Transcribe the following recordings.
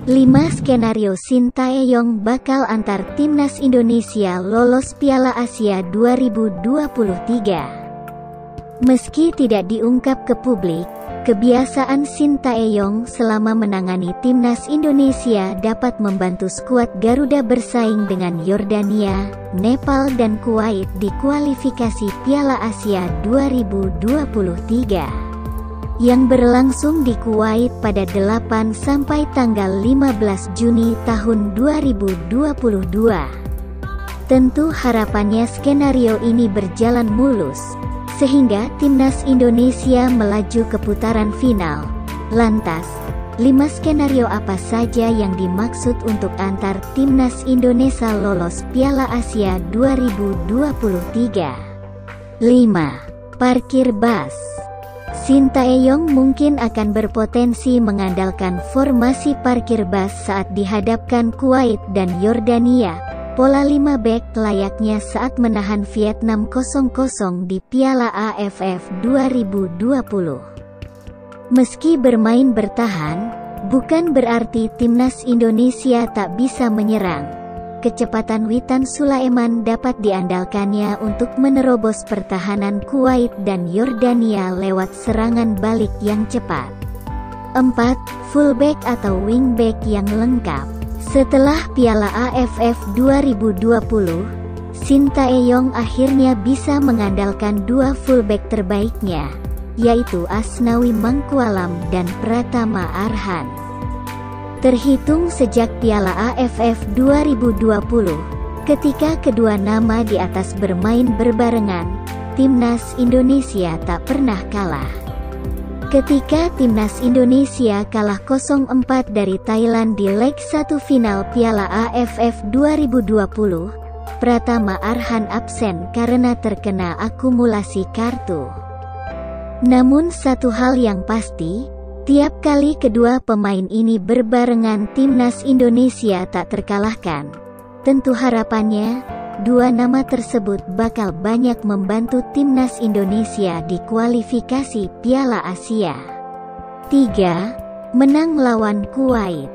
5 skenario Sintayong bakal antar timnas Indonesia lolos Piala Asia 2023. Meski tidak diungkap ke publik, kebiasaan Sintayong selama menangani timnas Indonesia dapat membantu skuad Garuda bersaing dengan Yordania, Nepal dan Kuwait di kualifikasi Piala Asia 2023 yang berlangsung di Kuwait pada 8 sampai tanggal 15 Juni tahun 2022. Tentu harapannya skenario ini berjalan mulus, sehingga timnas Indonesia melaju ke putaran final. Lantas, 5 skenario apa saja yang dimaksud untuk antar timnas Indonesia lolos Piala Asia 2023? 5. Parkir bus. Sintayong mungkin akan berpotensi mengandalkan formasi parkir bus saat dihadapkan Kuwait dan Yordania, pola 5 back layaknya saat menahan Vietnam 0-0 di Piala AFF 2020. Meski bermain bertahan, bukan berarti timnas Indonesia tak bisa menyerang. Kecepatan Witan Sulaiman dapat diandalkannya untuk menerobos pertahanan Kuwait dan Yordania lewat serangan balik yang cepat. 4. Fullback atau wingback yang lengkap. Setelah Piala AFF 2020, Sintayong akhirnya bisa mengandalkan 2 fullback terbaiknya, yaitu Asnawi Mangkualam dan Pratama Arhan. Terhitung sejak Piala AFF 2020, ketika kedua nama di atas bermain berbarengan, timnas Indonesia tak pernah kalah. Ketika timnas Indonesia kalah 0-4 dari Thailand di leg 1 final Piala AFF 2020, Pratama Arhan absen karena terkena akumulasi kartu. Namun satu hal yang pasti, tiap kali kedua pemain ini berbarengan timnas Indonesia tak terkalahkan. Tentu harapannya, 2 nama tersebut bakal banyak membantu timnas Indonesia di kualifikasi Piala Asia. 3. Menang lawan Kuwait.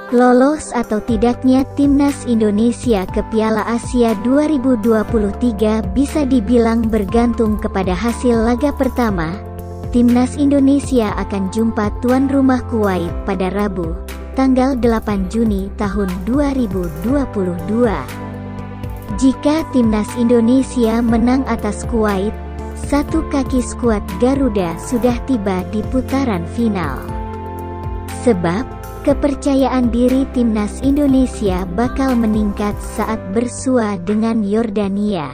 Lolos atau tidaknya timnas Indonesia ke Piala Asia 2023 bisa dibilang bergantung kepada hasil laga pertama. Timnas Indonesia akan jumpa tuan rumah Kuwait pada Rabu, tanggal 8 Juni tahun 2022. Jika timnas Indonesia menang atas Kuwait, satu kaki skuad Garuda sudah tiba di putaran final. Sebab, kepercayaan diri timnas Indonesia bakal meningkat saat bersua dengan Yordania.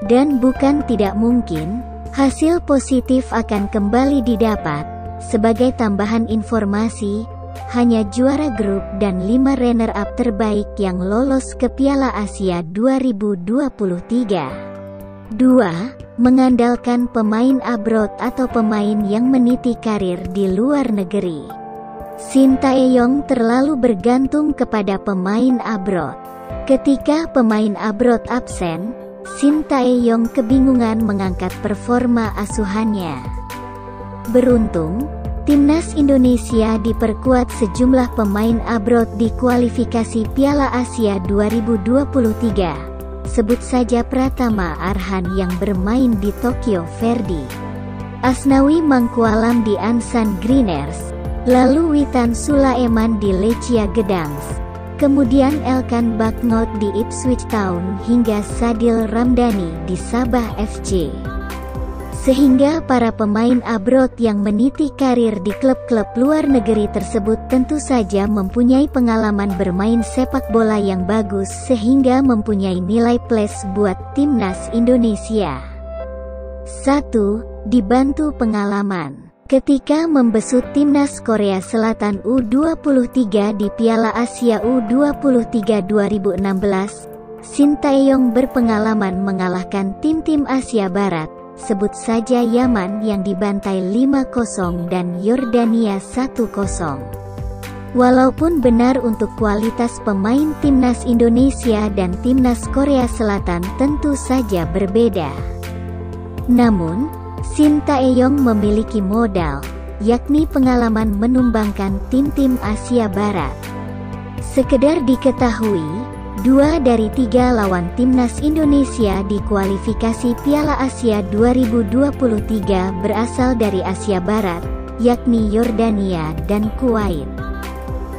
Dan bukan tidak mungkin, hasil positif akan kembali didapat. Sebagai tambahan informasi, hanya juara grup dan 5 runner-up terbaik yang lolos ke Piala Asia 2023. 2. Mengandalkan pemain abroad atau pemain yang meniti karir di luar negeri. Sintayong terlalu bergantung kepada pemain abroad. Ketika pemain abroad absen, Sintayong kebingungan mengangkat performa asuhannya. Beruntung, timnas Indonesia diperkuat sejumlah pemain abroad di kualifikasi Piala Asia 2023. Sebut saja Pratama Arhan yang bermain di Tokyo Verdy, Asnawi Mangkualam di Ansan Greeners, lalu Witan Sulaiman di Lechia Gdansk, kemudian Elkan Bagnot di Ipswich Town hingga Sadil Ramdhani di Sabah FC. Sehingga para pemain abroad yang meniti karir di klub-klub luar negeri tersebut tentu saja mempunyai pengalaman bermain sepak bola yang bagus sehingga mempunyai nilai plus buat timnas Indonesia. 1. Dibantu pengalaman. Ketika membesut timnas Korea Selatan U23 di Piala Asia U23 2016, Sintayong berpengalaman mengalahkan tim-tim Asia Barat, sebut saja Yaman yang dibantai 5-0 dan Yordania 1-0. Walaupun benar untuk kualitas pemain timnas Indonesia dan timnas Korea Selatan tentu saja berbeda. Namun, Sintayong memiliki modal, yakni pengalaman menumbangkan tim-tim Asia Barat. Sekedar diketahui, 2 dari 3 lawan timnas Indonesia di kualifikasi Piala Asia 2023 berasal dari Asia Barat, yakni Yordania dan Kuwait.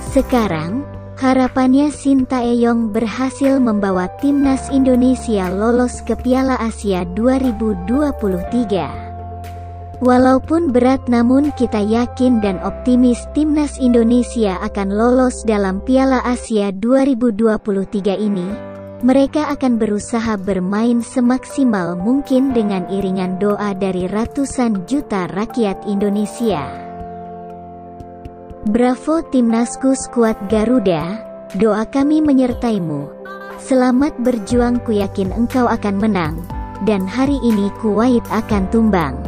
Sekarang, harapannya Sintayong berhasil membawa timnas Indonesia lolos ke Piala Asia 2023. Walaupun berat, namun kita yakin dan optimis timnas Indonesia akan lolos dalam Piala Asia 2023 ini. Mereka akan berusaha bermain semaksimal mungkin dengan iringan doa dari ratusan juta rakyat Indonesia. Bravo timnasku, skuad Garuda, doa kami menyertaimu. Selamat berjuang, ku yakin engkau akan menang, dan hari ini Kuwait akan tumbang.